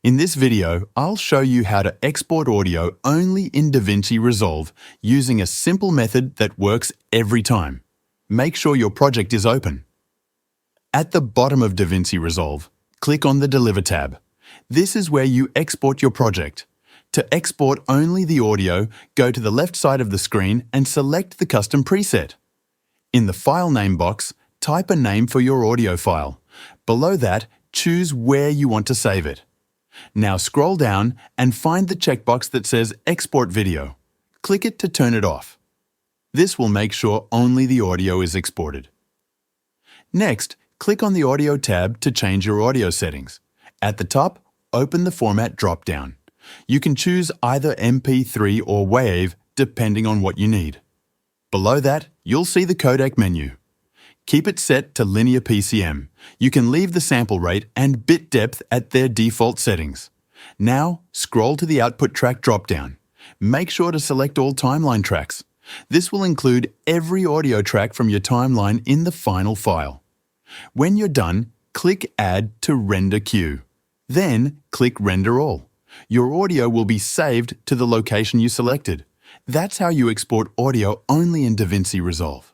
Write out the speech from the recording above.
In this video, I'll show you how to export audio only in DaVinci Resolve using a simple method that works every time. Make sure your project is open. At the bottom of DaVinci Resolve, click on the Deliver tab. This is where you export your project. To export only the audio, go to the left side of the screen and select the custom preset. In the File Name box, type a name for your audio file. Below that, choose where you want to save it. Now scroll down and find the checkbox that says Export Video. Click it to turn it off. This will make sure only the audio is exported. Next, click on the Audio tab to change your audio settings. At the top, open the Format drop-down. You can choose either MP3 or WAV depending on what you need. Below that, you'll see the codec menu. Keep it set to linear PCM. You can leave the sample rate and bit depth at their default settings. Now, scroll to the Output Track drop-down. Make sure to select all timeline tracks. This will include every audio track from your timeline in the final file. When you're done, click Add to Render Queue. Then, click Render All. Your audio will be saved to the location you selected. That's how you export audio only in DaVinci Resolve.